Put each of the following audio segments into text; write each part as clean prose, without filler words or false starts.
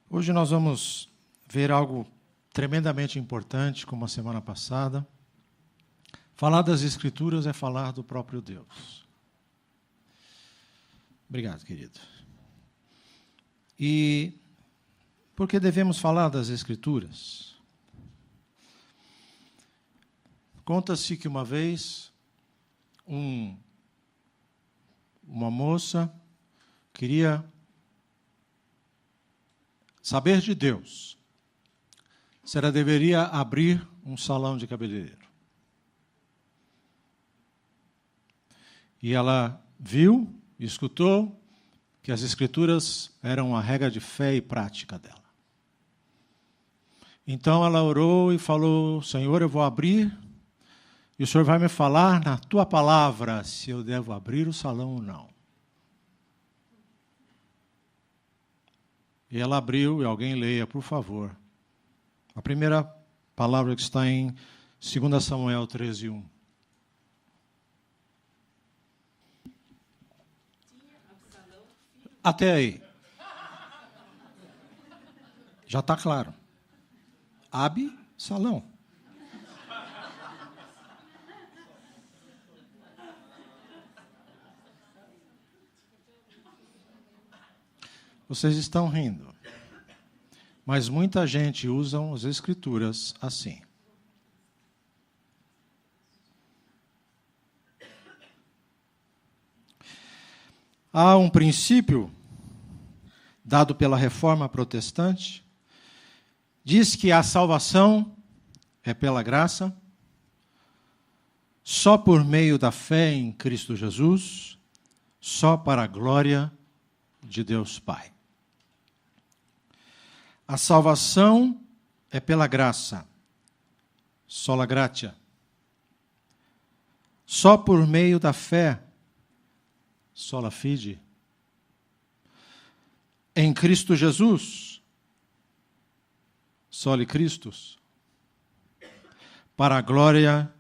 Hoje nós vamos ver algo tremendamente importante, como a semana passada. Falar das Escrituras é falar do próprio Deus. Obrigado, querido. E por que devemos falar das Escrituras? Conta-se que uma vez uma moça queria saber de Deus se ela deveria abrir um salão de cabeleireiro. E ela viu e escutou que as Escrituras eram a regra de fé e prática dela. Então ela orou e falou: Senhor, eu vou abrir, e o Senhor vai me falar na tua palavra se eu devo abrir o salão ou não. E ela abriu, e alguém leia, por favor, a primeira palavra que está em 2 Samuel 13:1. Até aí. Já está claro. Salão. Vocês estão rindo. Mas muita gente usa as Escrituras assim. Há um princípio dado pela Reforma Protestante, diz que a salvação é pela graça, só por meio da fé em Cristo Jesus, só para a glória de Deus Pai. A salvação é pela graça, sola gratia. Só por meio da fé, sola fide. Em Cristo Jesus, soli Christus. Para a glória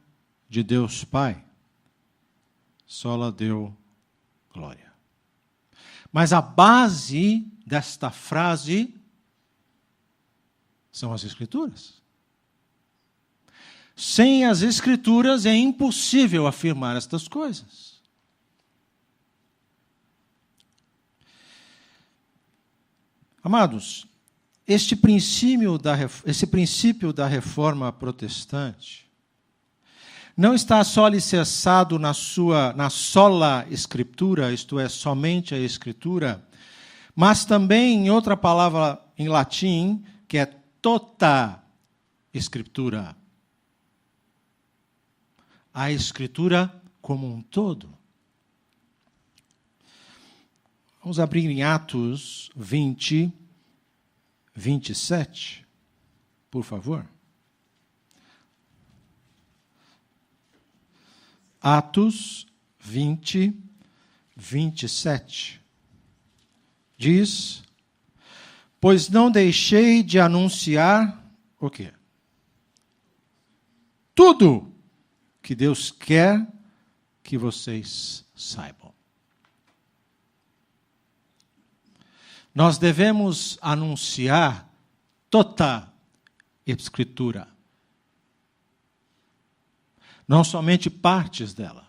de Deus Pai, sola Deo glória. Mas a base desta frase são as Escrituras. Sem as Escrituras é impossível afirmar estas coisas. Amados, esse princípio da Reforma Protestante não está só alicerçado na sola Escritura, isto é, somente a Escritura, mas também em outra palavra em latim, que é tota Escritura. A Escritura como um todo. Vamos abrir em Atos 20, 27, por favor. Atos 20, 27. Diz: pois não deixei de anunciar o quê? Tudo que Deus quer que vocês saibam. Nós devemos anunciar toda Escritura. Não somente partes dela.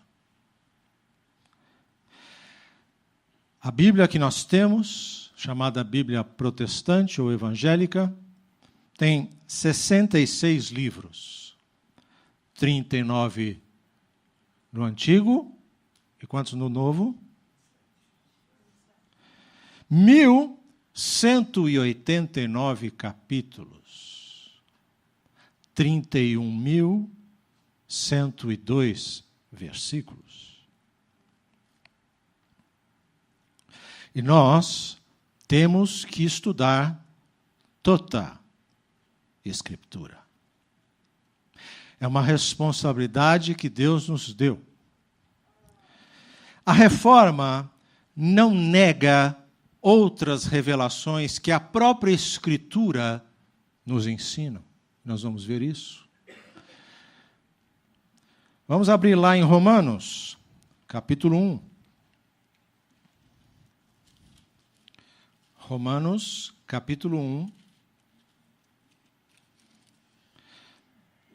A Bíblia que nós temos, chamada Bíblia protestante ou evangélica, tem 66 livros. 39 no Antigo, e quantos no Novo? 1.189 capítulos. 31.102 versículos. E nós temos que estudar toda a Escritura. É uma responsabilidade que Deus nos deu. A Reforma não nega outras revelações que a própria Escritura nos ensina. Nós vamos ver isso. Vamos abrir lá em Romanos, capítulo 1. Romanos, capítulo 1,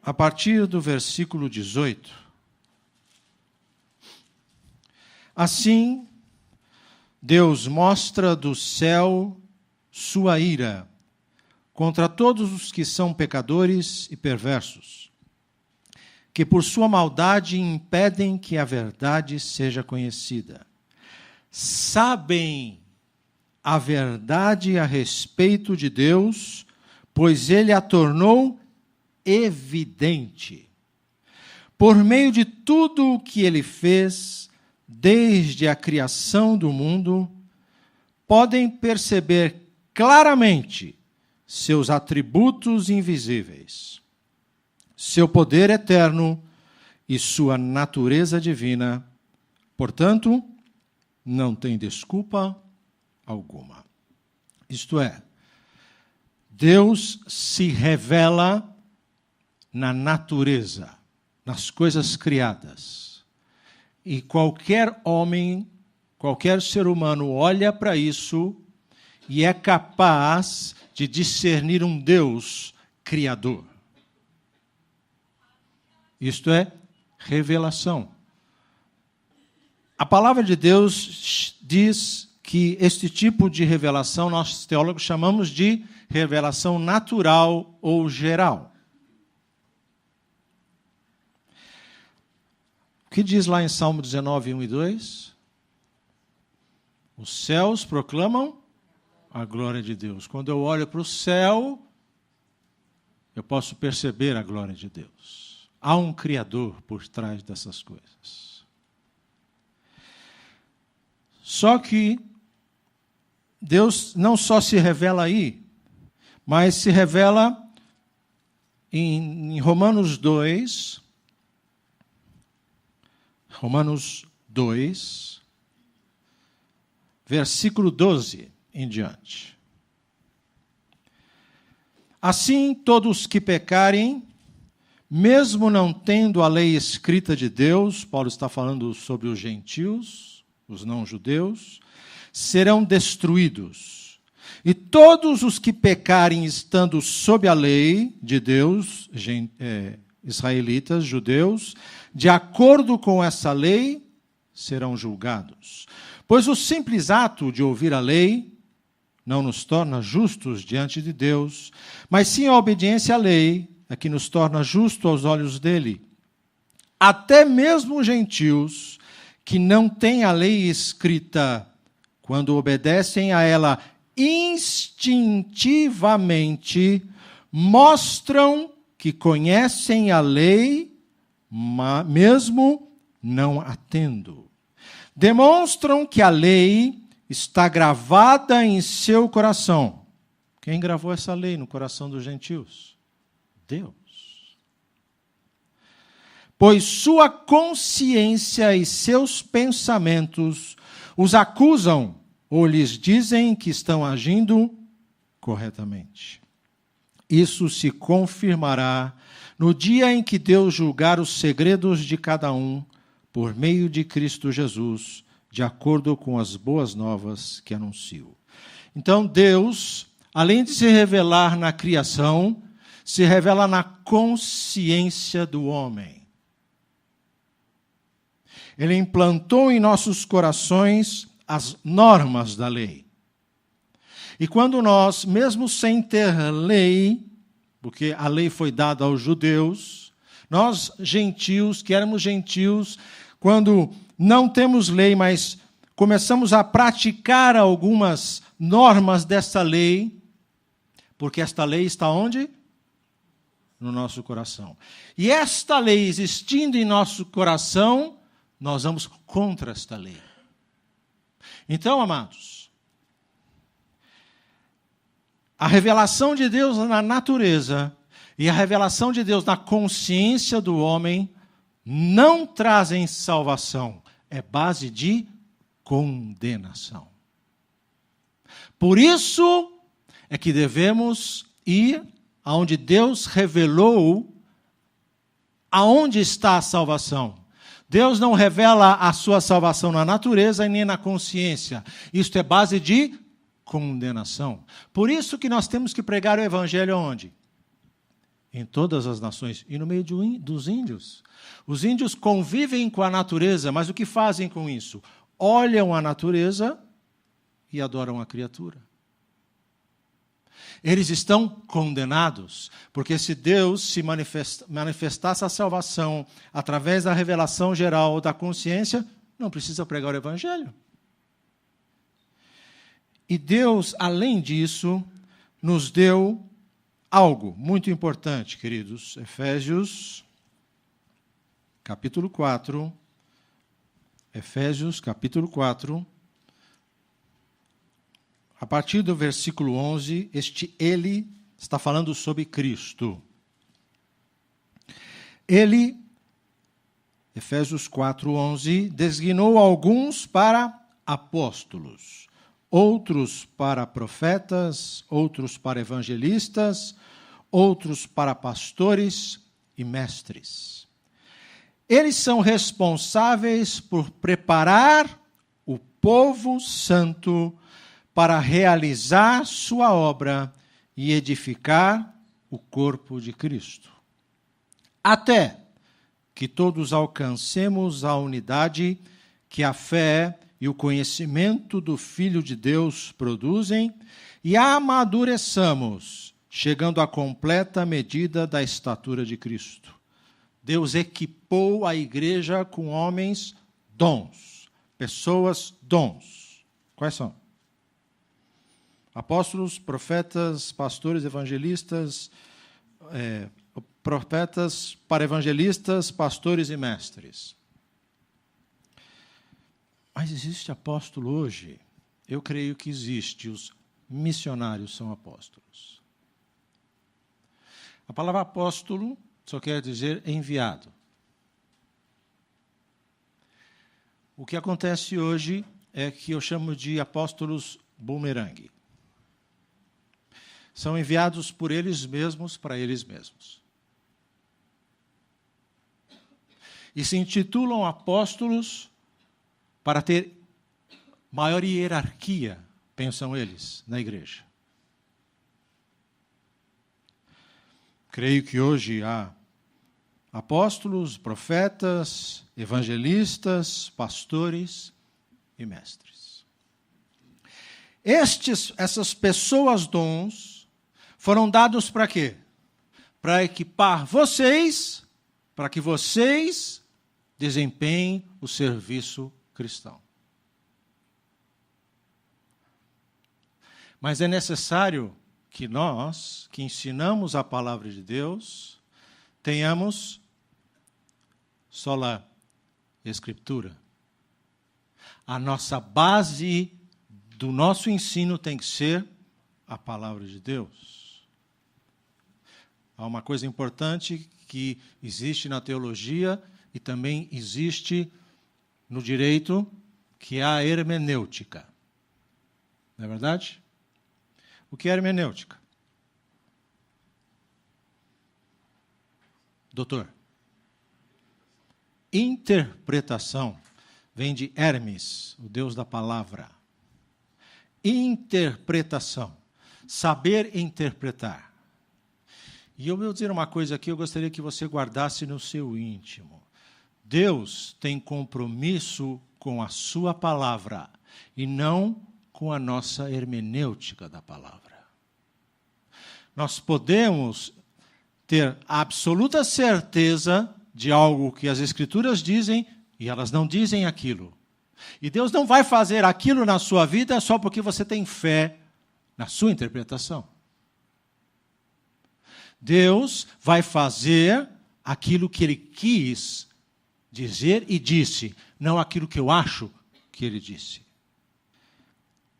a partir do versículo 18. Assim, Deus mostra do céu sua ira contra todos os que são pecadores e perversos, que por sua maldade impedem que a verdade seja conhecida. Sabem a verdade a respeito de Deus, pois ele a tornou evidente. Por meio de tudo o que ele fez, desde a criação do mundo, podem perceber claramente seus atributos invisíveis, seu poder eterno e sua natureza divina. Portanto, não tem desculpa alguma. Isto é, Deus se revela na natureza, nas coisas criadas. E qualquer homem, qualquer ser humano olha para isso e é capaz de discernir um Deus criador. Isto é revelação. A palavra de Deus diz que este tipo de revelação nós teólogos chamamos de revelação natural ou geral. O que diz lá em Salmo 19, 1 e 2? Os céus proclamam a glória de Deus. Quando eu olho para o céu, eu posso perceber a glória de Deus. Há um Criador por trás dessas coisas. Só que Deus não só se revela aí, mas se revela em Romanos 2, versículo 12 em diante. Assim, todos que pecarem, mesmo não tendo a lei escrita de Deus, Paulo está falando sobre os gentios, os não-judeus, serão destruídos. E todos os que pecarem estando sob a lei de Deus, israelitas, judeus, de acordo com essa lei, serão julgados. Pois o simples ato de ouvir a lei não nos torna justos diante de Deus, mas sim a obediência à lei é que nos torna justos aos olhos dele. Até mesmo os gentios que não têm a lei escrita, quando obedecem a ela instintivamente, mostram que conhecem a lei, mesmo não a tendo. Demonstram que a lei está gravada em seu coração. Quem gravou essa lei no coração dos gentios? Deus. Pois sua consciência e seus pensamentos os acusam ou lhes dizem que estão agindo corretamente. Isso se confirmará no dia em que Deus julgar os segredos de cada um por meio de Cristo Jesus, de acordo com as boas novas que anuncio. Então Deus, além de se revelar na criação, se revela na consciência do homem. Ele implantou em nossos corações as normas da lei. E quando nós, mesmo sem ter lei, porque a lei foi dada aos judeus, nós, gentios, que éramos gentios, quando não temos lei, mas começamos a praticar algumas normas dessa lei, porque esta lei está onde? No nosso coração. E esta lei existindo em nosso coração, nós vamos contra esta lei. Então, amados, a revelação de Deus na natureza e a revelação de Deus na consciência do homem não trazem salvação, é base de condenação. Por isso é que devemos ir aonde Deus revelou aonde está a salvação. Deus não revela a sua salvação na natureza e nem na consciência. Isto é base de condenação. Por isso que nós temos que pregar o evangelho onde? Em todas as nações e no meio dos índios. Os índios convivem com a natureza, mas o que fazem com isso? Olham a natureza e adoram a criatura. Eles estão condenados, porque se Deus se manifestasse a salvação através da revelação geral da consciência, não precisa pregar o evangelho. E Deus, além disso, nos deu algo muito importante, queridos. Efésios, capítulo 4. Efésios, capítulo 4. A partir do versículo 11, este ele está falando sobre Cristo. Ele, Efésios 4:11, designou alguns para apóstolos, outros para profetas, outros para evangelistas, outros para pastores e mestres. Eles são responsáveis por preparar o povo santo para realizar sua obra e edificar o corpo de Cristo, até que todos alcancemos a unidade que a fé e o conhecimento do Filho de Deus produzem e amadureçamos, chegando à completa medida da estatura de Cristo. Deus equipou a igreja com homens dons, pessoas dons. Quais são? Apóstolos, profetas, pastores, evangelistas, profetas para evangelistas, pastores e mestres. Mas existe apóstolo hoje? Eu creio que existe. Os missionários são apóstolos. A palavra apóstolo só quer dizer enviado. O que acontece hoje é que eu chamo de apóstolos bumerangue. São enviados por eles mesmos para eles mesmos. E se intitulam apóstolos para ter maior hierarquia, pensam eles, na igreja. Creio que hoje há apóstolos, profetas, evangelistas, pastores e mestres. Essas pessoas dons foram dados para quê? Para equipar vocês, para que vocês desempenhem o serviço cristão. Mas é necessário que nós, que ensinamos a palavra de Deus, tenhamos sola escritura. A nossa base do nosso ensino tem que ser a palavra de Deus. Há uma coisa importante que existe na teologia e também existe no direito, que é a hermenêutica. Não é verdade? O que é hermenêutica? Doutor. Interpretação vem de Hermes, o deus da palavra. Interpretação. Saber interpretar. E eu vou dizer uma coisa aqui, eu gostaria que você guardasse no seu íntimo. Deus tem compromisso com a sua palavra e não com a nossa hermenêutica da palavra. Nós podemos ter absoluta certeza de algo que as Escrituras dizem e elas não dizem aquilo. E Deus não vai fazer aquilo na sua vida só porque você tem fé na sua interpretação. Deus vai fazer aquilo que Ele quis dizer e disse, não aquilo que eu acho que Ele disse.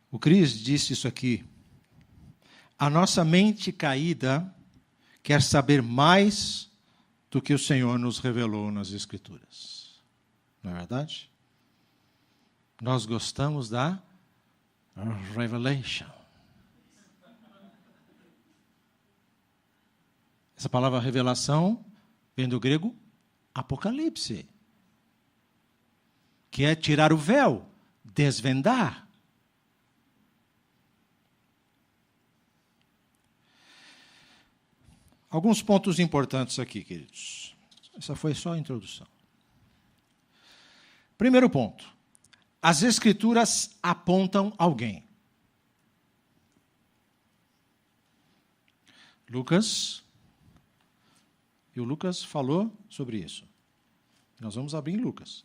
O Cris disse isso aqui. A nossa mente caída quer saber mais do que o Senhor nos revelou nas Escrituras. Não é verdade? Nós gostamos da revelation. Essa palavra revelação vem do grego apocalipse, que é tirar o véu, desvendar. Alguns pontos importantes aqui, queridos. Essa foi só a introdução. Primeiro ponto. As Escrituras apontam alguém. Lucas. E o Lucas falou sobre isso. Nós vamos abrir em Lucas.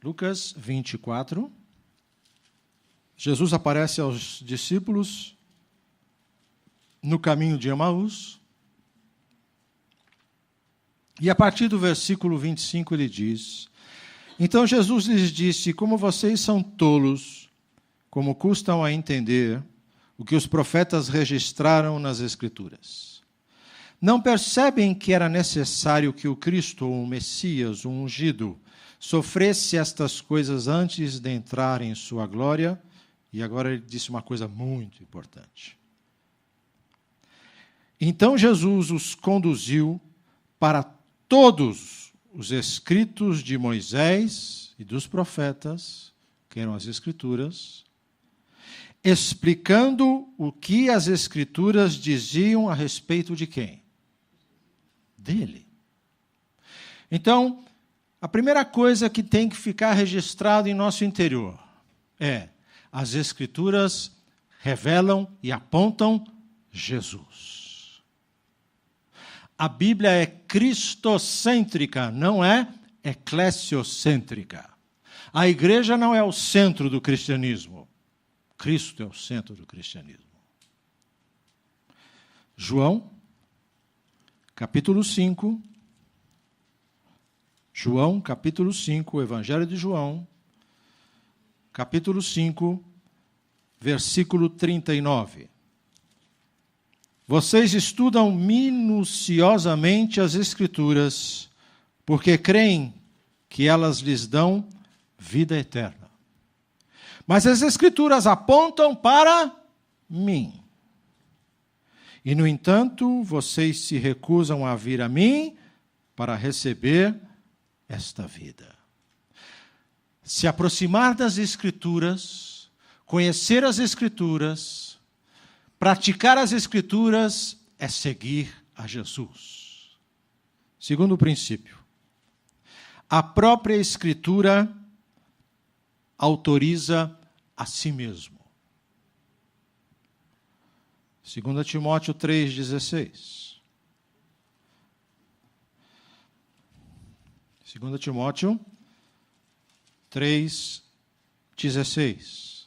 Lucas 24. Jesus aparece aos discípulos no caminho de Emaús. E a partir do versículo 25 ele diz: Então Jesus lhes disse: Como vocês são tolos, como custam a entender o que os profetas registraram nas Escrituras. Não percebem que era necessário que o Cristo, o Messias, o ungido, sofresse estas coisas antes de entrar em sua glória? E agora ele disse uma coisa muito importante. Então Jesus os conduziu para todos os escritos de Moisés e dos profetas, que eram as Escrituras, explicando o que as Escrituras diziam a respeito de quem? Dele. Então, a primeira coisa que tem que ficar registrado em nosso interior é: as Escrituras revelam e apontam Jesus. A Bíblia é cristocêntrica, não é eclesiocêntrica. A igreja não é o centro do cristianismo. Cristo é o centro do cristianismo. João, capítulo 5. João, capítulo 5, Evangelho de João, capítulo 5, versículo 39. Vocês estudam minuciosamente as Escrituras, porque creem que elas lhes dão vida eterna. Mas as Escrituras apontam para mim. E, no entanto, vocês se recusam a vir a mim para receber esta vida. Se aproximar das Escrituras, conhecer as Escrituras, praticar as Escrituras é seguir a Jesus. Segundo princípio, a própria Escritura autoriza a si mesmo. 2 Timóteo 3,16. 2 Timóteo 3,16.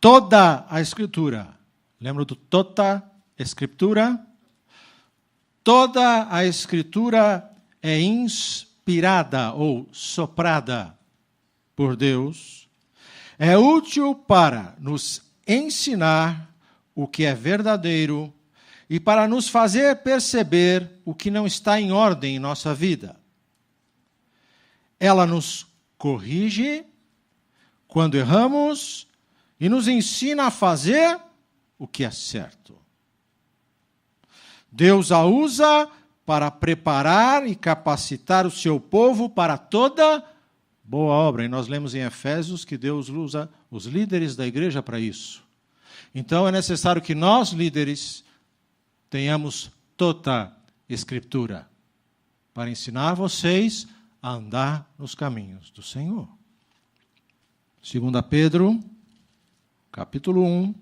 Toda a Escritura, lembra do toda Escritura? Toda a Escritura é inspirada ou soprada por Deus, é útil para nos ensinar o que é verdadeiro e para nos fazer perceber o que não está em ordem em nossa vida. Ela nos corrige quando erramos e nos ensina a fazer o que é certo. Deus a usa para preparar e capacitar o seu povo para toda boa obra. E nós lemos em Efésios que Deus usa os líderes da igreja para isso. Então é necessário que nós, líderes, tenhamos toda a Escritura para ensinar vocês a andar nos caminhos do Senhor. 2 Pedro, capítulo 1,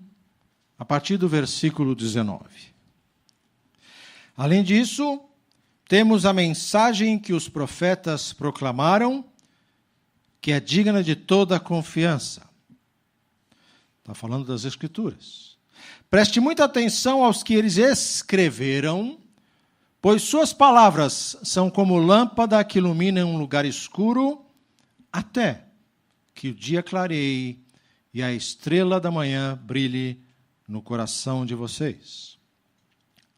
a partir do versículo 19. Além disso, temos a mensagem que os profetas proclamaram, que é digna de toda a confiança. Está falando das Escrituras. Preste muita atenção aos que eles escreveram, pois suas palavras são como lâmpada que ilumina um lugar escuro, até que o dia clareie e a estrela da manhã brilhe no coração de vocês.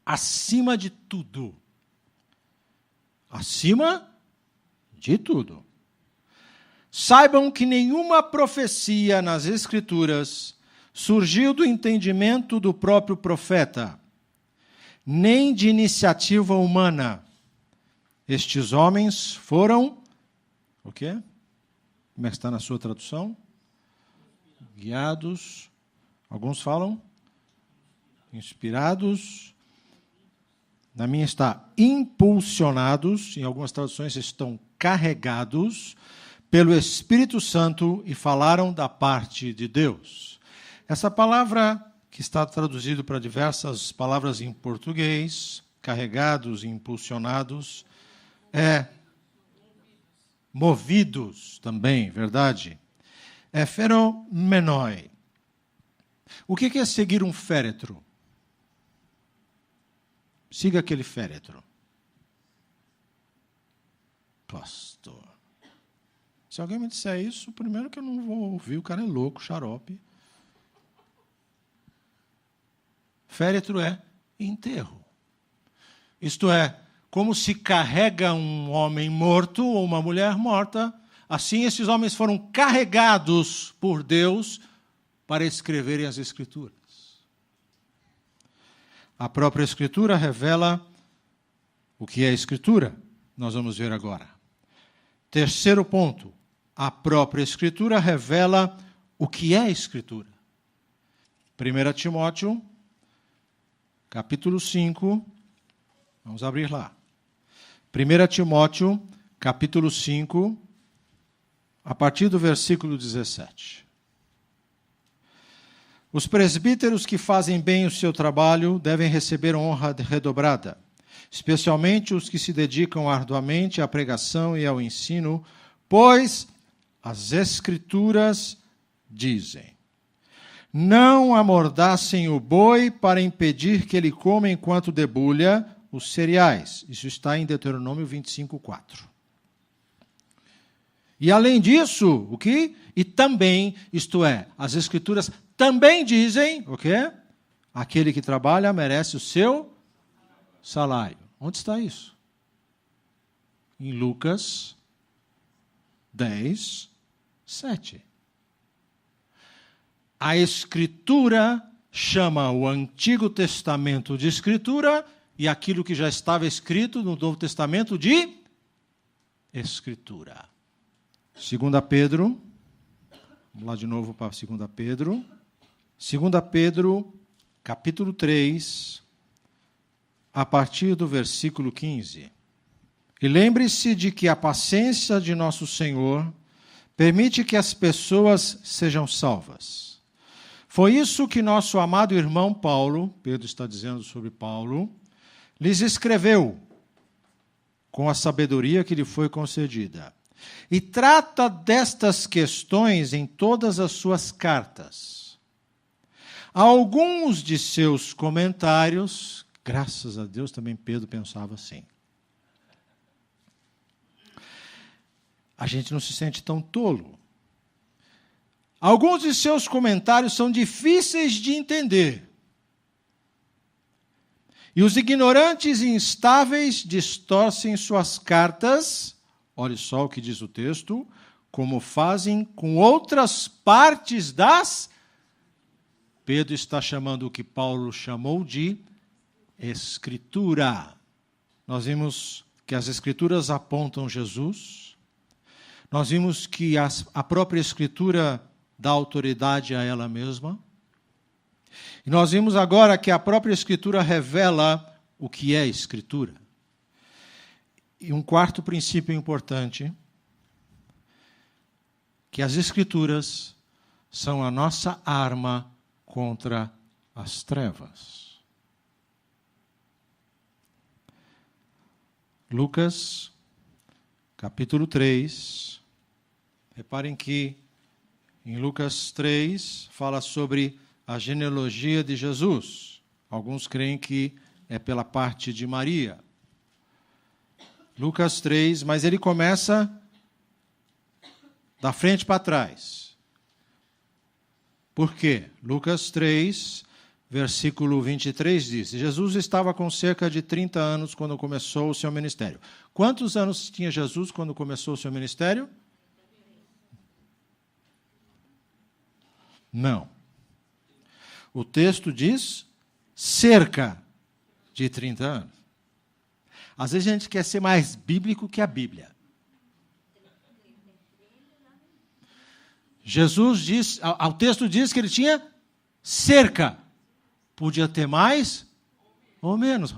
Acima de tudo, saibam que nenhuma profecia nas Escrituras surgiu do entendimento do próprio profeta, nem de iniciativa humana. Estes homens foram, o quê? Como é que está na sua tradução? Guiados Alguns falam inspirados. Na minha está impulsionados, em algumas traduções estão carregados pelo Espírito Santo e falaram da parte de Deus. Essa palavra, que está traduzido para diversas palavras em português, carregados e impulsionados, é movidos também, verdade? É feromenoi. O que é seguir um féretro? Siga aquele féretro. Pastor. Se alguém me disser isso, primeiro que eu não vou ouvir, o cara é louco, xarope. Féretro é enterro. Isto é, como se carrega um homem morto ou uma mulher morta, assim esses homens foram carregados por Deus para escreverem as Escrituras. A própria Escritura revela o que é a Escritura. Nós vamos ver agora. Terceiro ponto. A própria Escritura revela o que é a Escritura. 1 Timóteo, capítulo 5. Vamos abrir lá. 1 Timóteo, capítulo 5, a partir do versículo 17. Os presbíteros que fazem bem o seu trabalho devem receber honra redobrada, especialmente os que se dedicam arduamente à pregação e ao ensino, pois as Escrituras dizem: não amordaçem o boi para impedir que ele coma enquanto debulha os cereais. Isso está em Deuteronômio 25:4. E além disso, o que? E também, isto é, as Escrituras também dizem, o quê? Aquele que trabalha merece o seu salário. Onde está isso? Em Lucas 10, 7. A Escritura chama o Antigo Testamento de Escritura e aquilo que já estava escrito no Novo Testamento de Escritura. 2 Pedro, vamos lá de novo para 2 Pedro. 2 Pedro, capítulo 3, a partir do versículo 15. E lembre-se de que a paciência de nosso Senhor permite que as pessoas sejam salvas. Foi isso que nosso amado irmão Paulo, Pedro está dizendo sobre Paulo, lhes escreveu com a sabedoria que lhe foi concedida. E trata destas questões em todas as suas cartas. Alguns de seus comentários, graças a Deus também Pedro pensava assim. A gente não se sente tão tolo. Alguns de seus comentários são difíceis de entender. E os ignorantes e instáveis distorcem suas cartas, olhe só o que diz o texto, como fazem com outras partes das... Pedro está chamando o que Paulo chamou de Escritura. Nós vimos que as Escrituras apontam Jesus. Nós vimos que a própria Escritura dá autoridade a ela mesma. E nós vimos agora que a própria Escritura revela o que é Escritura. E um quarto princípio importante, que as Escrituras são a nossa arma contra as trevas. Lucas, capítulo 3. Reparem que em Lucas 3 fala sobre a genealogia de Jesus. Alguns creem que é pela parte de Maria. Lucas 3, mas ele começa da frente para trás. Por quê? Lucas 3, versículo 23 diz: Jesus estava com cerca de 30 anos quando começou o seu ministério. Quantos anos tinha Jesus quando começou o seu ministério? Não. O texto diz cerca de 30 anos. Às vezes a gente quer ser mais bíblico que a Bíblia. Jesus diz, o texto diz que ele tinha cerca. Podia ter mais ou menos.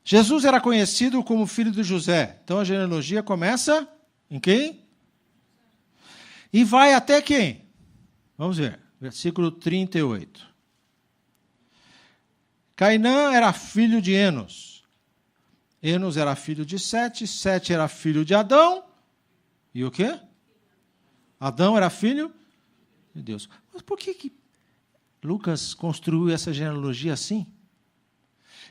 Jesus era conhecido como filho de José. Então a genealogia começa em quem? E vai até quem? Vamos ver. Versículo 38. Cainã era filho de Enos. Enos era filho de Sete. Sete era filho de Adão. E o quê? Adão era filho de Deus. Mas por que Lucas construiu essa genealogia assim?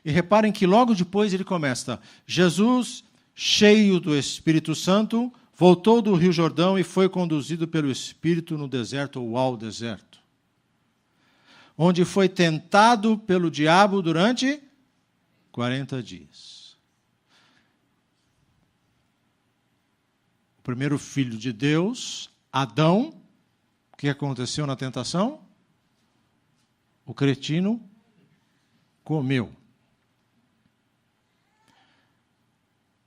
E reparem que logo depois ele começa: Jesus, cheio do Espírito Santo, voltou do Rio Jordão e foi conduzido pelo Espírito no deserto ou ao deserto, onde foi tentado pelo diabo durante 40 dias. O primeiro filho de Deus, Adão, o que aconteceu na tentação? O cretino comeu.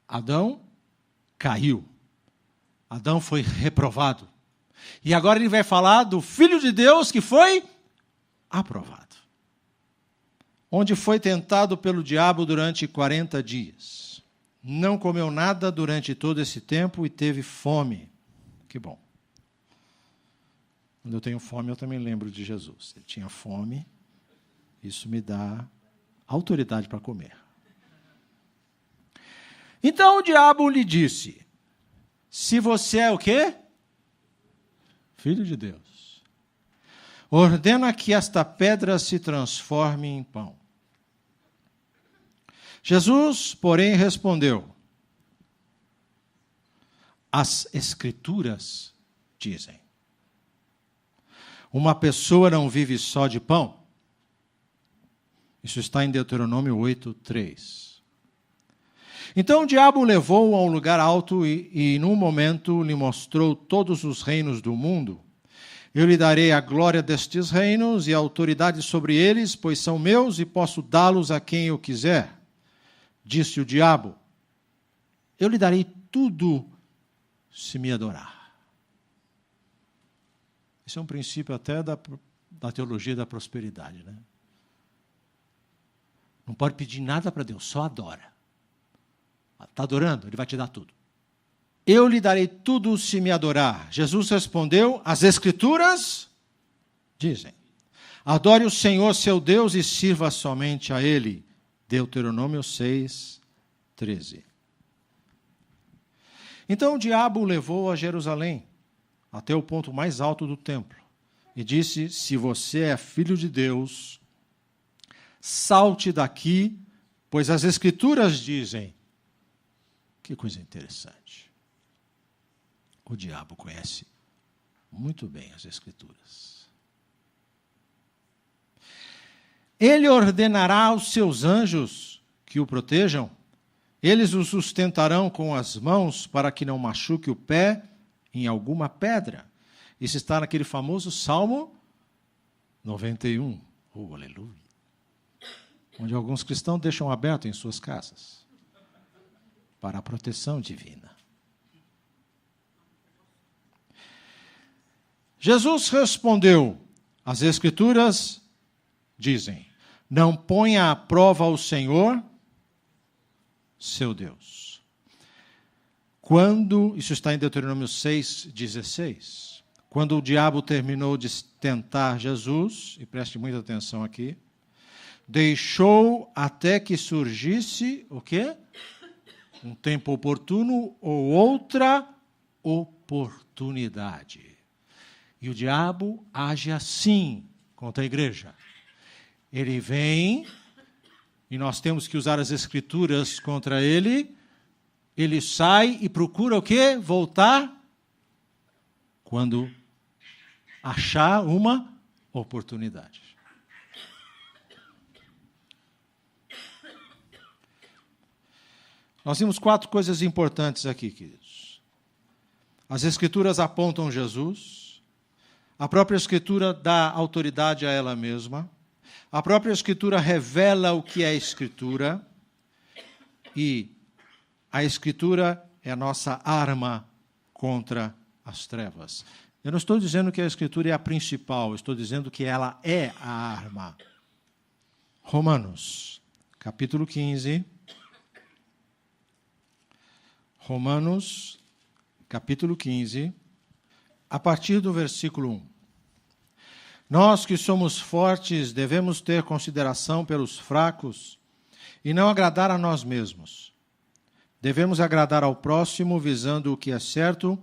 Adão caiu. Adão foi reprovado. E agora ele vai falar do Filho de Deus que foi aprovado. Onde foi tentado pelo diabo durante 40 dias. Não comeu nada durante todo esse tempo e teve fome. Que bom. Quando eu tenho fome, eu também lembro de Jesus. Ele tinha fome, isso me dá autoridade para comer. Então o diabo lhe disse: se você é o quê? Filho de Deus, ordena que esta pedra se transforme em pão. Jesus, porém, respondeu: as Escrituras dizem, uma pessoa não vive só de pão. Isso está em Deuteronômio 8:3. Então o diabo o levou a um lugar alto e num momento lhe mostrou todos os reinos do mundo. Eu lhe darei a glória destes reinos e a autoridade sobre eles, pois são meus e posso dá-los a quem eu quiser. Disse o diabo: eu lhe darei tudo se me adorar. Esse é um princípio até da teologia da prosperidade, né? Não pode pedir nada para Deus, só adora. Está adorando? Ele vai te dar tudo. Eu lhe darei tudo se me adorar. Jesus respondeu: as Escrituras dizem, adore o Senhor seu Deus e sirva somente a Ele. Deuteronômio 6:13. Então o diabo o levou a Jerusalém, até o ponto mais alto do templo, e disse: se você é filho de Deus, salte daqui, pois as Escrituras dizem. Que coisa interessante. O diabo conhece muito bem as Escrituras. Ele ordenará aos seus anjos que o protejam. Eles o sustentarão com as mãos para que não machuque o pé em alguma pedra. Isso está naquele famoso Salmo 91. Oh, aleluia. Onde alguns cristãos deixam aberto em suas casas para a proteção divina. Jesus respondeu: as Escrituras dizem, não ponha à prova o Senhor, seu Deus. Isso está em Deuteronômio 6:16. Quando o diabo terminou de tentar Jesus, e preste muita atenção aqui, deixou até que surgisse o quê? Um tempo oportuno ou outra oportunidade. E o diabo age assim contra a igreja. Ele vem, e nós temos que usar as Escrituras contra ele. Ele sai e procura o quê? Voltar quando achar uma oportunidade. Nós vimos 4 coisas importantes aqui, queridos. As Escrituras apontam Jesus. A própria Escritura dá autoridade a ela mesma. A própria Escritura revela o que é a Escritura. E a Escritura é a nossa arma contra as trevas. Eu não estou dizendo que a Escritura é a principal, estou dizendo que ela é a arma. Romanos, capítulo 15. Romanos, capítulo 15, a partir do versículo 1. Nós que somos fortes devemos ter consideração pelos fracos e não agradar a nós mesmos. Devemos agradar ao próximo, visando o que é certo,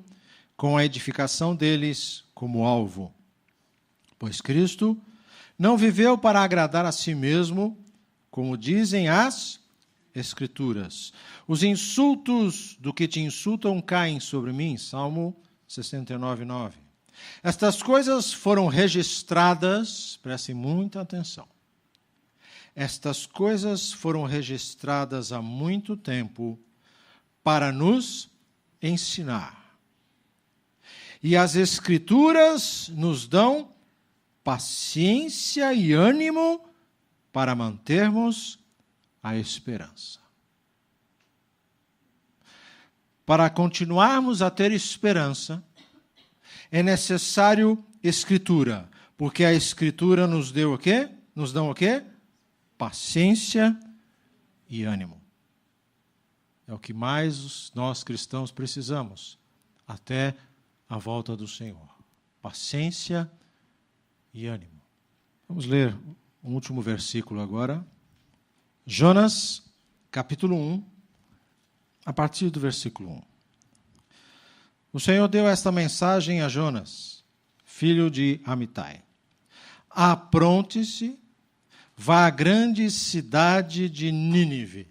com a edificação deles como alvo. Pois Cristo não viveu para agradar a si mesmo, como dizem as Escrituras. Os insultos do que te insultam caem sobre mim. Salmo 69, 9. Estas coisas foram registradas, prestem muita atenção. Estas coisas foram registradas há muito tempo para nos ensinar. E as Escrituras nos dão paciência e ânimo para mantermos a esperança. Para continuarmos a ter esperança, é necessário Escritura, porque a Escritura nos deu o quê? Nos dão o quê? Paciência e ânimo. É o que mais nós cristãos precisamos até a volta do Senhor. Paciência e ânimo. Vamos ler o último versículo agora. Jonas, capítulo 1, a partir do versículo 1. O Senhor deu esta mensagem a Jonas, filho de Amitai. Apronte-se, vá à grande cidade de Nínive.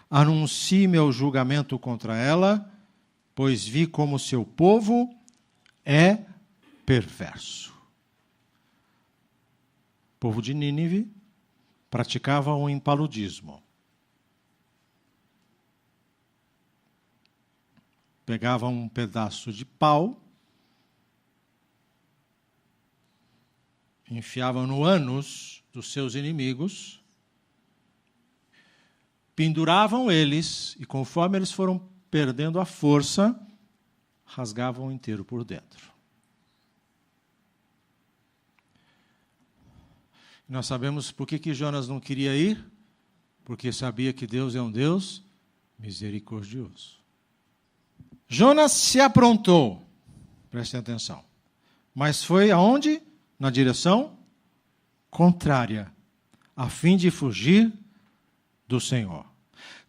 Anuncie meu julgamento contra ela, pois vi como seu povo é perverso. O povo de Nínive praticava o impaludismo. Pegavam um pedaço de pau, enfiavam no ânus dos seus inimigos, penduravam eles e, conforme eles foram perdendo a força, rasgavam inteiro por dentro. Nós sabemos por que Jonas não queria ir, porque sabia que Deus é um Deus misericordioso. Jonas se aprontou, prestem atenção, mas foi aonde? Na direção contrária, a fim de fugir do Senhor.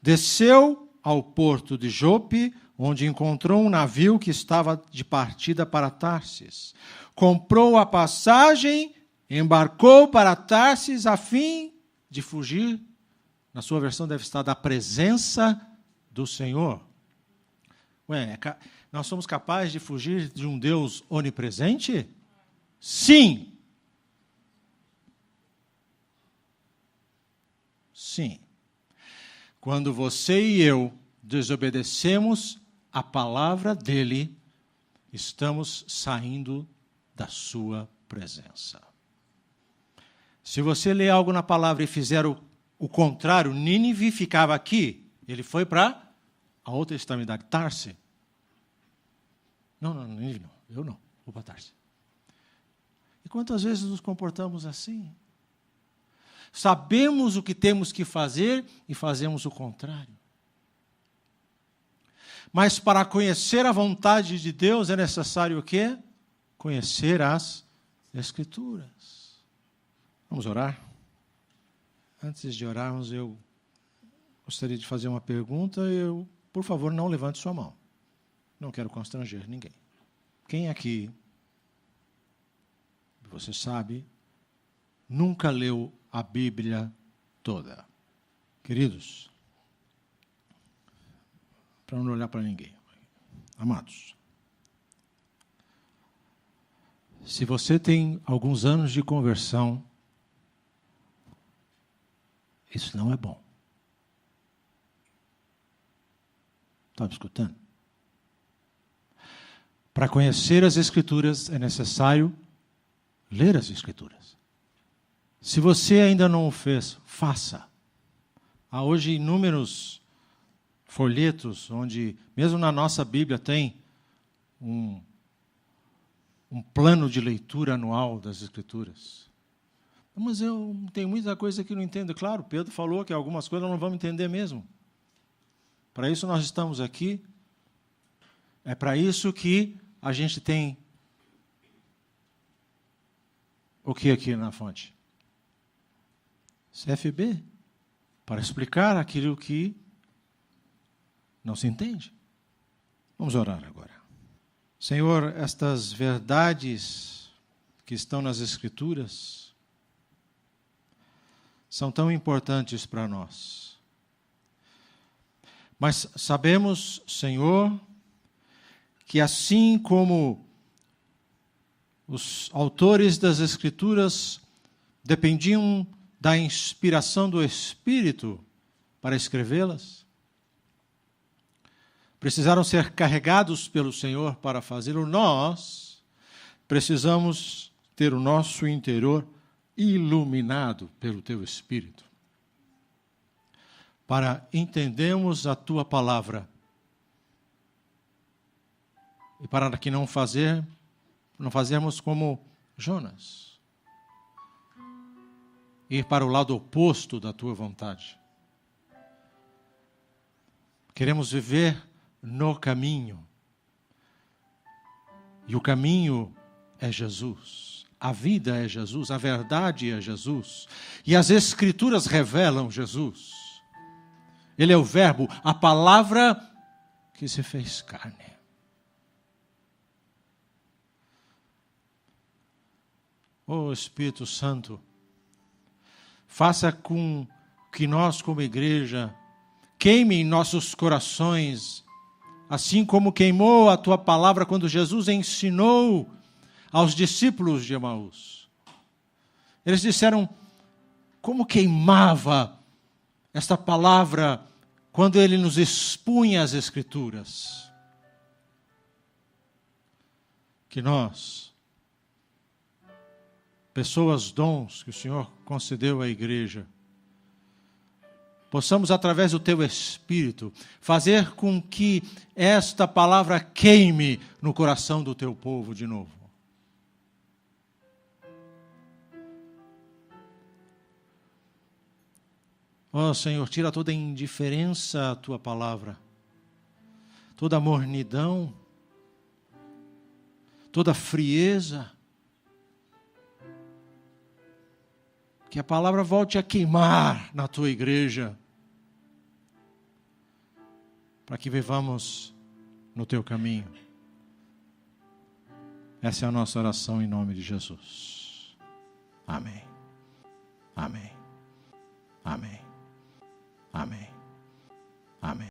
Desceu ao porto de Jope, onde encontrou um navio que estava de partida para Tarsis. Comprou a passagem, embarcou para Tarsis a fim de fugir, na sua versão deve estar, da presença do Senhor. Nós somos capazes de fugir de um Deus onipresente? Sim. Sim. Quando você e eu desobedecemos a palavra dele, estamos saindo da sua presença. Se você ler algo na palavra e fizer o contrário, Nínive ficava aqui, ele foi para a outra extremidade, Tarse. Não, Nínive não, eu não, vou para Tarse. E quantas vezes nos comportamos assim? Sabemos o que temos que fazer e fazemos o contrário. Mas para conhecer a vontade de Deus é necessário o quê? Conhecer as Escrituras. Vamos orar? Antes de orarmos, eu gostaria de fazer uma pergunta. Por favor, não levante sua mão. Não quero constranger ninguém. Quem aqui, você sabe, nunca leu a Bíblia toda? Queridos, para não olhar para ninguém. Amados, se você tem alguns anos de conversão, isso não é bom. Está me escutando? Para conhecer as Escrituras é necessário ler as Escrituras. Se você ainda não o fez, faça. Há hoje inúmeros folhetos, onde, mesmo na nossa Bíblia, tem um plano de leitura anual das Escrituras. Mas eu tenho muita coisa que não entendo. Claro, Pedro falou que algumas coisas não vamos entender mesmo. Para isso nós estamos aqui. É para isso que a gente tem o que aqui na fonte? CFB. Para explicar aquilo que não se entende. Vamos orar agora. Senhor, estas verdades que estão nas Escrituras são tão importantes para nós. Mas sabemos, Senhor, que assim como os autores das Escrituras dependiam da inspiração do Espírito para escrevê-las, precisaram ser carregados pelo Senhor para fazê-lo, nós precisamos ter o nosso interior iluminado pelo Teu Espírito, para entendermos a Tua palavra e para que não fazermos como Jonas, ir para o lado oposto da Tua vontade. Queremos viver no caminho. E o caminho é Jesus. A vida é Jesus. A verdade é Jesus. E as Escrituras revelam Jesus. Ele é o Verbo, a palavra que se fez carne. Oh Espírito Santo, faça com que nós, como igreja, queime em nossos corações, assim como queimou a Tua palavra quando Jesus ensinou aos discípulos de Emaús. Eles disseram como queimava esta palavra quando Ele nos expunha as Escrituras. Que nós, pessoas, dons que o Senhor concedeu à igreja, possamos, através do Teu Espírito, fazer com que esta palavra queime no coração do Teu povo de novo. Ó Senhor, tira toda a indiferença à Tua palavra, toda a mornidão, toda a frieza. Que a palavra volte a queimar na Tua igreja, para que vivamos no Teu caminho. Essa é a nossa oração em nome de Jesus. Amém. Amém. Amém. Amém.